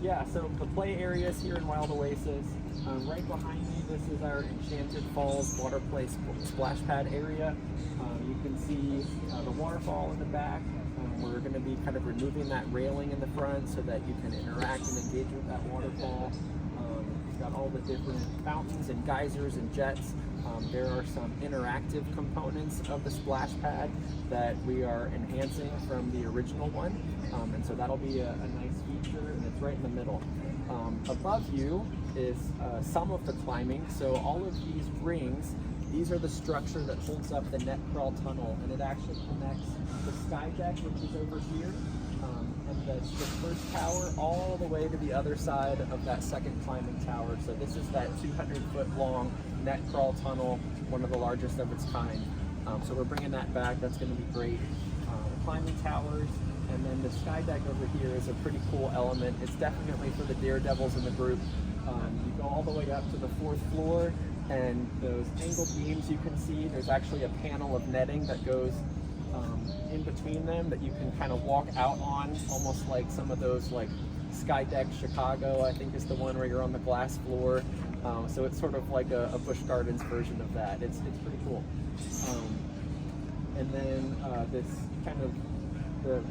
yeah, so the play areas here in Wild Oasis. Right behind me, this is our Enchanted Falls water play splash pad area. You can see the waterfall in the back. We're going to be kind of removing that railing in the front so that you can interact and engage with that waterfall. It's got all the different fountains and geysers and jets. There are some interactive components of the splash pad that we are enhancing from the original one. And so that'll be a nice feature, and it's right in the middle. Above you is some of the climbing. So all of these rings, these are the structure that holds up the net crawl tunnel, and it actually connects the sky deck, which is over here, and the first tower all the way to the other side of that second climbing tower. So this is that 200-foot long net crawl tunnel, one of the largest of its kind. So we're bringing that back. That's going to be great. Climbing towers, and then the sky deck over here is a pretty cool element. It's definitely for the daredevils in the group. You go all the way up to the 4th floor, and those angled beams you can see, there's actually a panel of netting that goes in between them that you can kind of walk out on, almost like some of those like Sky Deck Chicago, I think is the one where you're on the glass floor. So it's sort of like a Busch Gardens version of that. It's pretty cool. And then this kind of the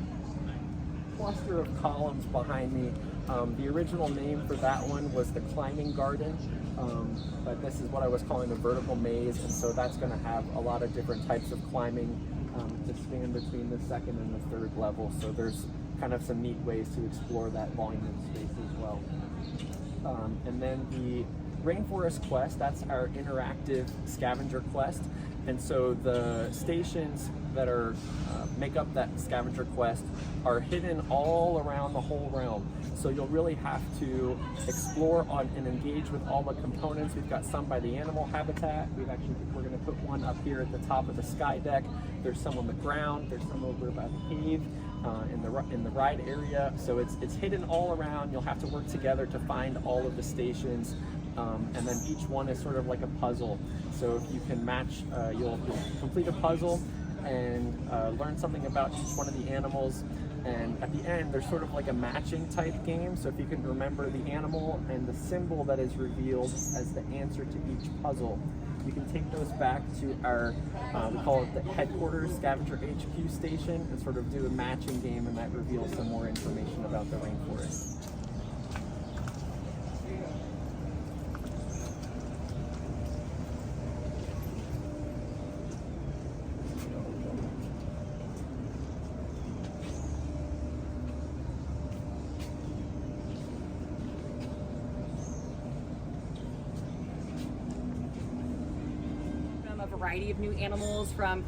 cluster of columns behind me. The original name for that one was the Climbing Garden, but this is what I was calling the vertical maze, and so that's going to have a lot of different types of climbing to span between the second and the third level. So there's kind of some neat ways to explore that volume of space as well. And then the Rainforest Quest, that's our interactive scavenger quest. And so the stations that are make up that scavenger quest are hidden all around the whole realm. So you'll really have to explore on and engage with all the components. We've got some by the animal habitat. We're going to put one up here at the top of the sky deck. There's some on the ground. There's some over by the cave in the ride area. So it's hidden all around. You'll have to work together to find all of the stations. And then each one is sort of like a puzzle. So if you can match, you'll complete a puzzle and learn something about each one of the animals. And at the end, there's sort of like a matching type game. So if you can remember the animal and the symbol that is revealed as the answer to each puzzle, you can take those back to our, we call it the headquarters scavenger HQ station, and sort of do a matching game, and that reveals some more information about the rainforest. Variety of new animals from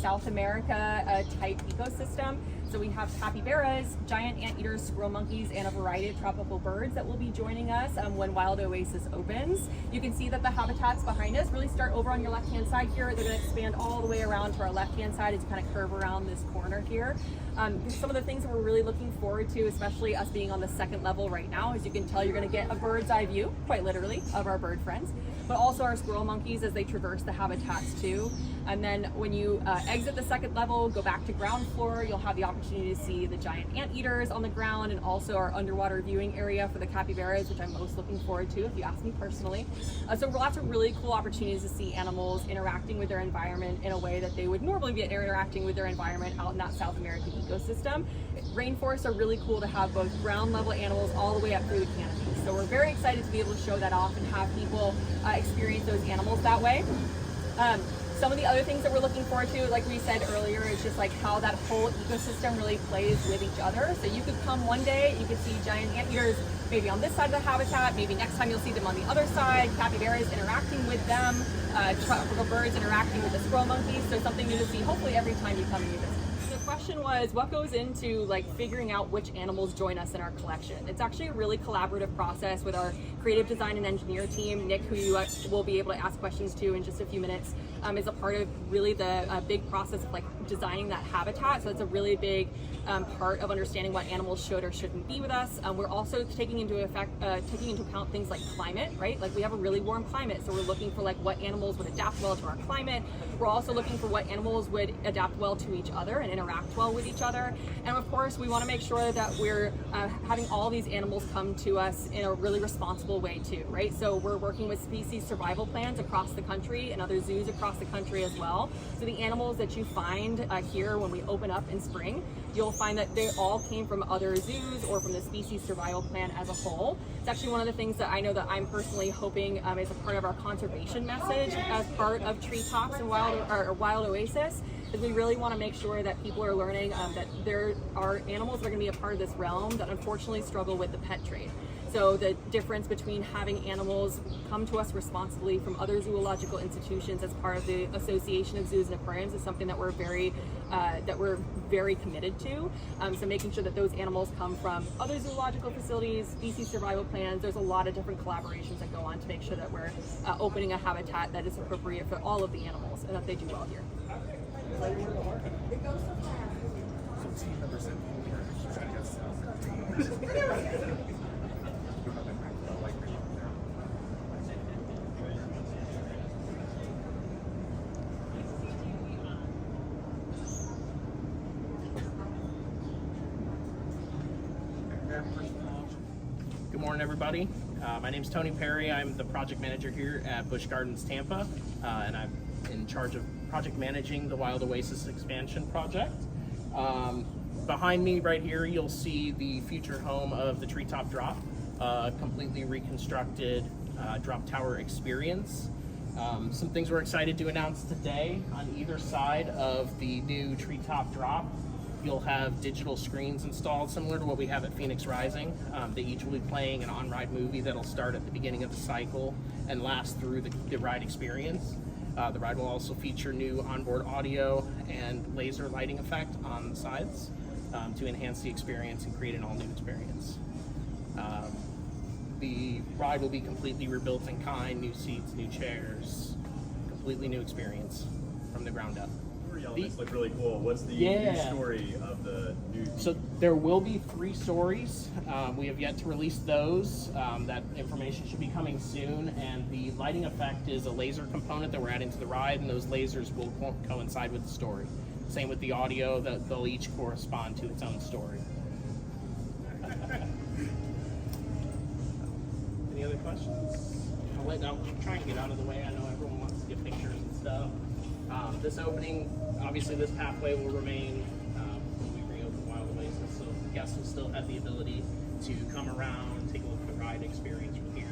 South America type ecosystem. So we have capybaras, giant anteaters, squirrel monkeys, and a variety of tropical birds that will be joining us when Wild Oasis opens. You can see that the habitats behind us really start over on your left-hand side here. They're going to expand all the way around to our left-hand side as you kind of curve around this corner here. Some of the things that we're really looking forward to, especially us being on the second level right now, as you can tell, you're going to get a bird's eye view, quite literally, of our bird friends, but also our squirrel monkeys as they traverse the habitats too. And then when you exit the second level, go back to ground floor, you'll have the opportunity to see the giant anteaters on the ground, and also our underwater viewing area for the capybaras, which I'm most looking forward to, if you ask me personally. So lots of really cool opportunities to see animals interacting with their environment in a way that they would normally be interacting with their environment out in that South American ecosystem. Rainforests are really cool to have both ground level animals all the way up through the canopy. So we're very excited to be able to show that off and have people experience those animals that way. Some of the other things that we're looking forward to, like we said earlier, is just like how that whole ecosystem really plays with each other. So you could come one day, you could see giant anteaters maybe on this side of the habitat, maybe next time you'll see them on the other side, capybaras interacting with them, tropical birds interacting with the squirrel monkeys. So something new to see hopefully every time you come and you visit. The question was, what goes into like figuring out which animals join us in our collection? It's actually a really collaborative process with our creative design and engineer team. Nick, who you will be able to ask questions to in just a few minutes, is a part of really the big process of like designing that habitat. So it's a really big part of understanding what animals should or shouldn't be with us. We're also taking into account things like climate, right? Like we have a really warm climate, so we're looking for like what animals would adapt well to our climate. We're also looking for what animals would adapt well to each other and interact well with each other. And of course, we want to make sure that we're having all these animals come to us in a really responsible way too, right? So we're working with species survival plans across the country and other zoos across the country as well. So the animals that you find here when we open up in spring, you'll find that they all came from other zoos or from the species survival plan as a whole. It's actually one of the things that I know that I'm personally hoping is a part of our conservation message as part of Treetops and Wild Oasis, is we really want to make sure that people are learning that there are animals that are going to be a part of this realm that unfortunately struggle with the pet trade. So the difference between having animals come to us responsibly from other zoological institutions as part of the Association of Zoos and Aquariums is something that we're very committed to. So making sure that those animals come from other zoological facilities, species survival plans. There's a lot of different collaborations that go on to make sure that we're opening a habitat that is appropriate for all of the animals and that they do well here. Good morning, everybody. My name is Tony Perry. I'm the project manager here at Busch Gardens, Tampa, and I'm in charge of project managing the Wild Oasis expansion project. Behind me right here, you'll see the future home of the Treetop Drop, completely reconstructed drop tower experience. Some things we're excited to announce today. On either side of the new Treetop Drop, you'll have digital screens installed similar to what we have at Phoenix Rising. They each will be playing an on-ride movie that'll start at the beginning of the cycle and last through the ride experience. The ride will also feature new onboard audio and laser lighting effect on the sides to enhance the experience and create an all-new experience. The ride will be completely rebuilt in kind, new seats, new chairs, completely new experience from the ground up. This looks really cool. What's the new story of the new? So there will be 3 stories. We have yet to release those. That information should be coming soon. And the lighting effect is a laser component that we're adding to the ride, and those lasers will coincide with the story. Same with the audio; that they'll each correspond to its own story. Any other questions? I'll try and get out of the way. I know everyone wants to get pictures and stuff. This opening, obviously this pathway will remain when we reopen Wild Oasis, so guests will still have the ability to come around, take a look at the ride experience from here.